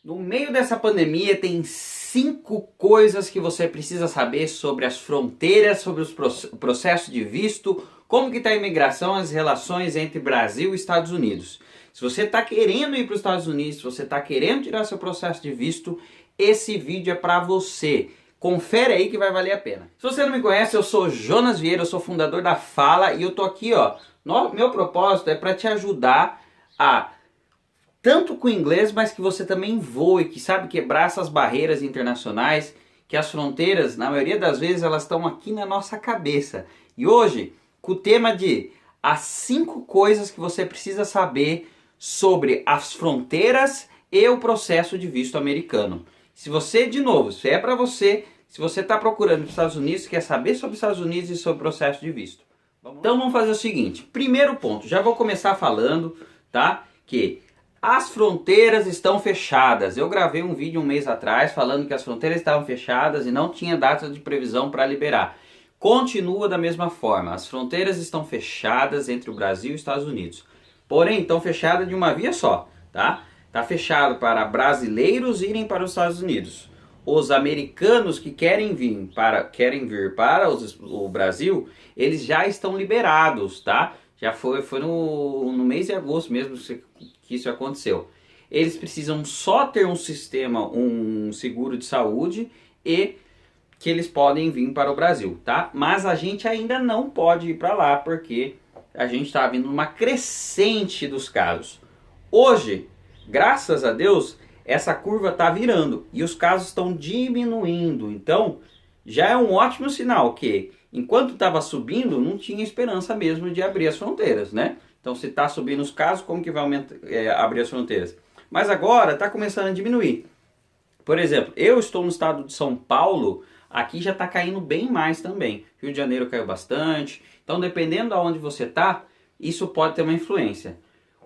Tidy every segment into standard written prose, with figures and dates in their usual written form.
No meio dessa pandemia tem 5 coisas que você precisa saber sobre as fronteiras, sobre o processo de visto, como que está a imigração, as relações entre Brasil e Estados Unidos. Se você está querendo ir para os Estados Unidos, se você está querendo tirar seu processo de visto, esse vídeo é para você. Confere aí que vai valer a pena. Se você não me conhece, eu sou Jonas Vieira, eu sou fundador da Fala e eu tô aqui, ó. Meu propósito é para te ajudar a tanto com o inglês, mas que você também voe, que sabe quebrar essas barreiras internacionais, que as fronteiras, na maioria das vezes, elas estão aqui na nossa cabeça. E hoje, com o tema de as 5 coisas que você precisa saber sobre as fronteiras e o processo de visto americano. Se você, de novo, se é para você, se você está procurando os Estados Unidos, quer saber sobre os Estados Unidos e sobre o processo de visto. Então vamos fazer o seguinte, primeiro ponto, já vou começar falando, tá, que as fronteiras estão fechadas. Eu gravei um vídeo um mês atrás falando que as fronteiras estavam fechadas e não tinha data de previsão para liberar. Continua da mesma forma. As fronteiras estão fechadas entre o Brasil e os Estados Unidos. Porém, estão fechadas de uma via só, tá? Está fechado para brasileiros irem para os Estados Unidos. Os americanos que querem vir para o Brasil, eles já estão liberados, tá? Já foi no mês de agosto mesmo que isso aconteceu. Eles precisam só ter um sistema, um seguro de saúde e que eles podem vir para o Brasil, tá? Mas a gente ainda não pode ir para lá porque a gente está vindo numa crescente dos casos. Hoje, graças a Deus, essa curva está virando e os casos estão diminuindo. Então, já é um ótimo sinal que enquanto estava subindo, não tinha esperança mesmo de abrir as fronteiras, né? Então, se está subindo os casos, como que vai abrir as fronteiras? Mas agora está começando a diminuir. Por exemplo, eu estou no estado de São Paulo, aqui já está caindo bem mais também. Rio de Janeiro caiu bastante. Então, dependendo de onde você está, isso pode ter uma influência.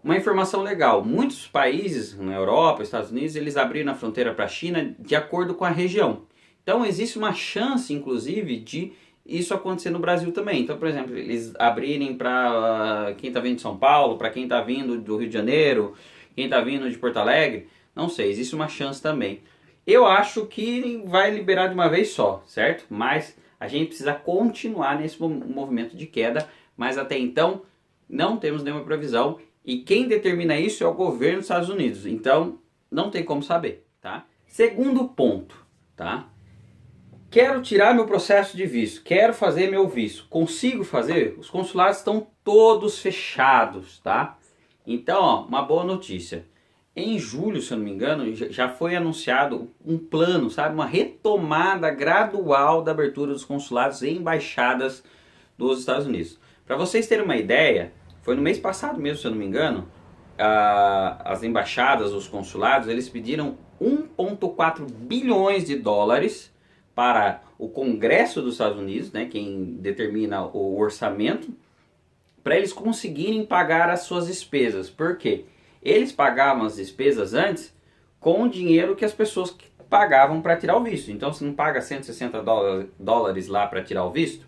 Uma informação legal, muitos países na Europa, Estados Unidos, eles abriram a fronteira para a China de acordo com a região. Então, existe uma chance, inclusive, de isso acontecer no Brasil também. Então, por exemplo, eles abrirem para quem está vindo de São Paulo, para quem está vindo do Rio de Janeiro, quem está vindo de Porto Alegre, não sei, existe uma chance também. Eu acho que vai liberar de uma vez só, certo? Mas a gente precisa continuar nesse movimento de queda, mas até então não temos nenhuma previsão e quem determina isso é o governo dos Estados Unidos, então não tem como saber, tá? Segundo ponto, tá? Quero tirar meu processo de visto, quero fazer meu visto, consigo fazer? Os consulados estão todos fechados, tá? Então, ó, uma boa notícia. Em julho, se eu não me engano, já foi anunciado um plano, sabe? Uma retomada gradual da abertura dos consulados e embaixadas dos Estados Unidos. Para vocês terem uma ideia, foi no mês passado mesmo, se eu não me engano, as embaixadas, os consulados, eles pediram 1,4 bilhões de dólares para o Congresso dos Estados Unidos, né, quem determina o orçamento, para eles conseguirem pagar as suas despesas. Por quê? Eles pagavam as despesas antes com o dinheiro que as pessoas pagavam para tirar o visto. Então, você não paga 160 dólares lá para tirar o visto.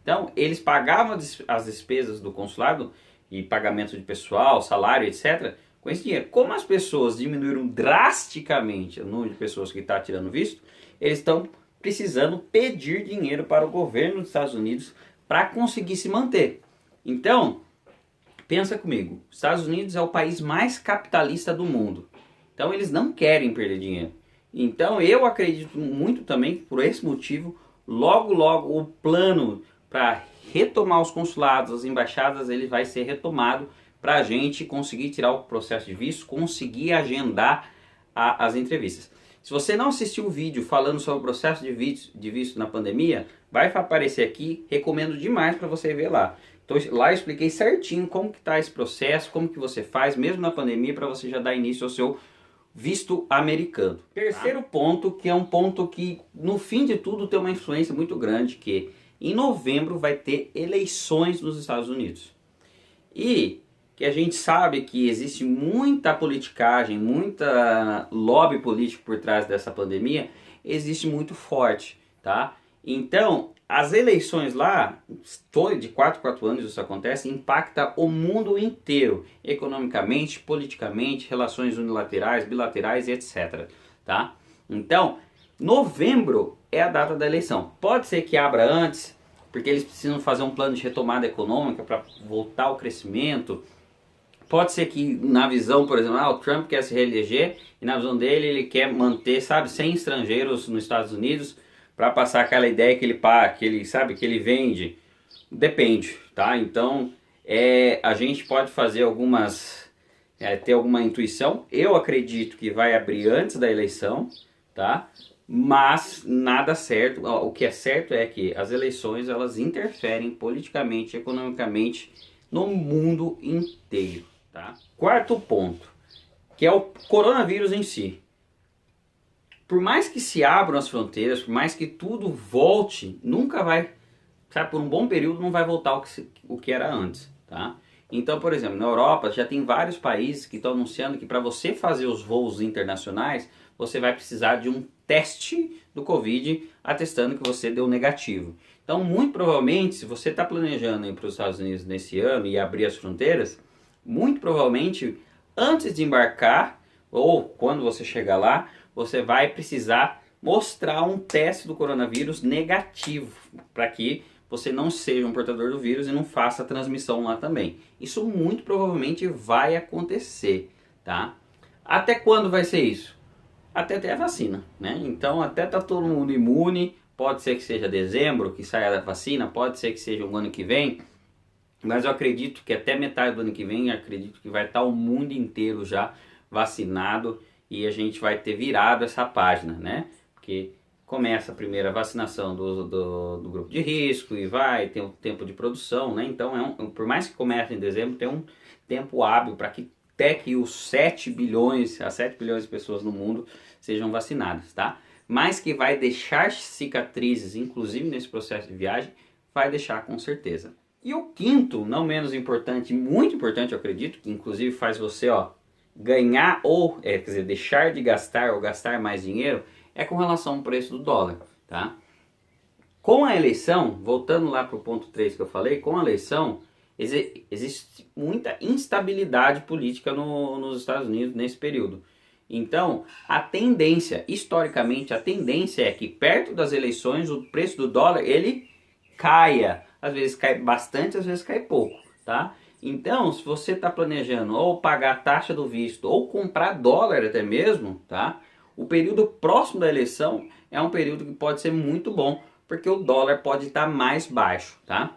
Então, eles pagavam as despesas do consulado e pagamento de pessoal, salário, etc., com esse dinheiro. Como as pessoas diminuíram drasticamente o número de pessoas que estão tirando visto, eles estão precisando pedir dinheiro para o governo dos Estados Unidos para conseguir se manter. Então, pensa comigo, os Estados Unidos é o país mais capitalista do mundo. Então, eles não querem perder dinheiro. Então, eu acredito muito também que por esse motivo, logo o plano para retomar os consulados, as embaixadas, ele vai ser retomado para a gente conseguir tirar o processo de visto, conseguir agendar as entrevistas. Se você não assistiu o vídeo falando sobre o processo de visto na pandemia, vai aparecer aqui, recomendo demais para você ver lá. Então lá eu expliquei certinho como que está esse processo, como que você faz, mesmo na pandemia, para você já dar início ao seu visto americano. Terceiro ponto, que é um ponto que no fim de tudo tem uma influência muito grande, que em novembro vai ter eleições nos Estados Unidos. E que a gente sabe que existe muita politicagem, muita lobby político por trás dessa pandemia, existe muito forte, tá? Então, as eleições lá, de 4 em 4 anos isso acontece, impacta o mundo inteiro, economicamente, politicamente, relações unilaterais, bilaterais e etc. Tá? Então, novembro é a data da eleição. Pode ser que abra antes, porque eles precisam fazer um plano de retomada econômica para voltar ao crescimento. Pode ser que na visão, por exemplo, o Trump quer se reeleger e na visão dele ele quer manter, sabe, 100 estrangeiros nos Estados Unidos para passar aquela ideia que ele vende. Depende, tá? Então, a gente pode fazer ter alguma intuição. Eu acredito que vai abrir antes da eleição, tá? Mas nada certo. O que é certo é que as eleições elas interferem politicamente, economicamente no mundo inteiro, tá? Quarto ponto, que é o coronavírus em si. Por mais que se abram as fronteiras, por mais que tudo volte, nunca vai, sabe, por um bom período não vai voltar o que era antes, tá? Então, por exemplo, na Europa já tem vários países que estão anunciando que para você fazer os voos internacionais, você vai precisar de um teste do Covid atestando que você deu negativo. Então, muito provavelmente, se você está planejando ir para os Estados Unidos nesse ano e abrir as fronteiras, muito provavelmente, antes de embarcar, ou quando você chegar lá, você vai precisar mostrar um teste do coronavírus negativo, para que você não seja um portador do vírus e não faça a transmissão lá também. Isso muito provavelmente vai acontecer, tá? Até quando vai ser isso? Até ter a vacina, né? Então, até tá todo mundo imune, pode ser que seja dezembro que saia a vacina, pode ser que seja o ano que vem, mas eu acredito que até metade do ano que vem, acredito que vai estar o mundo inteiro já vacinado e a gente vai ter virado essa página, né? Porque começa a primeira vacinação do grupo de risco e vai ter um tempo de produção, né? Então, por mais que comece em dezembro, tem um tempo hábil para que até que os 7 bilhões de pessoas no mundo sejam vacinadas, tá? Mas que vai deixar cicatrizes, inclusive nesse processo de viagem, vai deixar com certeza. E o quinto, não menos importante, muito importante, eu acredito, que inclusive faz você, ganhar ou, quer dizer, deixar de gastar ou gastar mais dinheiro, é com relação ao preço do dólar, tá? Com a eleição, voltando lá para o ponto 3 que eu falei, com a eleição, existe muita instabilidade política nos Estados Unidos nesse período. Então, historicamente, a tendência é que perto das eleições o preço do dólar ele caia. Às vezes cai bastante, às vezes cai pouco, tá? Então, se você está planejando ou pagar a taxa do visto ou comprar dólar até mesmo, tá? O período próximo da eleição é um período que pode ser muito bom, porque o dólar pode estar mais baixo, tá?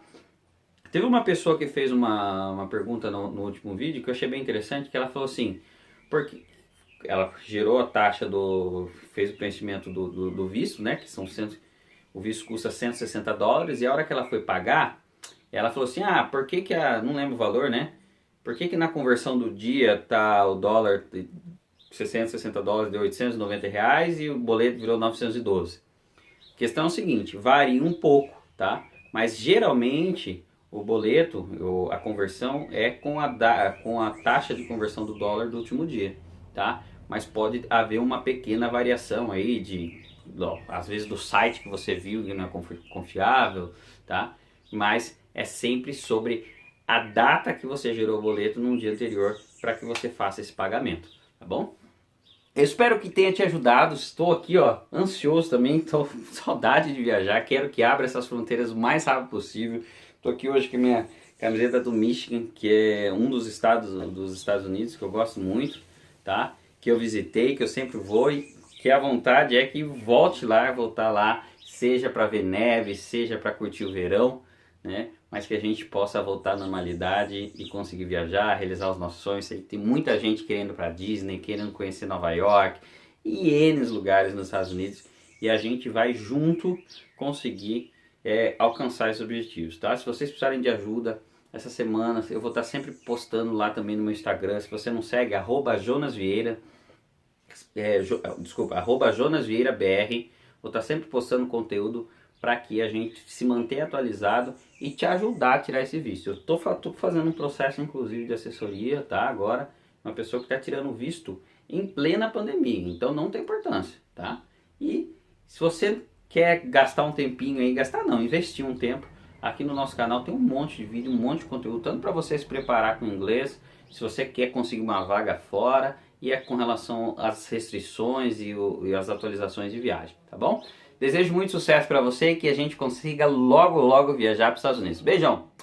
Teve uma pessoa que fez uma pergunta no último vídeo que eu achei bem interessante, que ela falou assim, porque ela gerou a taxa fez o preenchimento do visto, né, que o visto custa $160, e a hora que ela foi pagar, ela falou assim, por que não lembro o valor, né, por que na conversão do dia tá o dólar, $60 deu R$ 890 e o boleto virou 912. A questão é o seguinte, varia um pouco, tá, mas geralmente o boleto, a conversão é com a taxa de conversão do dólar do último dia, tá? Mas pode haver uma pequena variação aí às vezes do site que você viu que não é confiável, tá? Mas é sempre sobre a data que você gerou o boleto no dia anterior para que você faça esse pagamento, tá bom? Eu espero que tenha te ajudado. Estou aqui, ansioso também, estou com saudade de viajar, quero que abra essas fronteiras o mais rápido possível. Estou aqui hoje com a minha camiseta do Michigan, que é um dos estados Unidos que eu gosto muito, tá? Que eu visitei, que eu sempre vou e que a vontade é que voltar lá, seja para ver neve, seja para curtir o verão, né? Mas que a gente possa voltar à normalidade e conseguir viajar, realizar os nossos sonhos. Tem muita gente querendo ir para Disney, querendo conhecer Nova York e N lugares nos Estados Unidos, e a gente vai junto conseguir alcançar esses objetivos, tá? Se vocês precisarem de ajuda, essa semana eu vou estar sempre postando lá também no meu Instagram. Se você não segue, @jonasvieira, @jonasvieirabr, vou estar sempre postando conteúdo para que a gente se mantenha atualizado e te ajudar a tirar esse visto. Eu tô fazendo um processo inclusive de assessoria, tá? Agora, uma pessoa que está tirando visto em plena pandemia, então não tem importância, tá? E se você quer gastar um tempinho aí, gastar não, investir um tempo, aqui no nosso canal tem um monte de vídeo, um monte de conteúdo, tanto para você se preparar com o inglês, se você quer conseguir uma vaga fora, e é com relação às restrições e as atualizações de viagem, tá bom? Desejo muito sucesso para você e que a gente consiga logo viajar para os Estados Unidos. Beijão!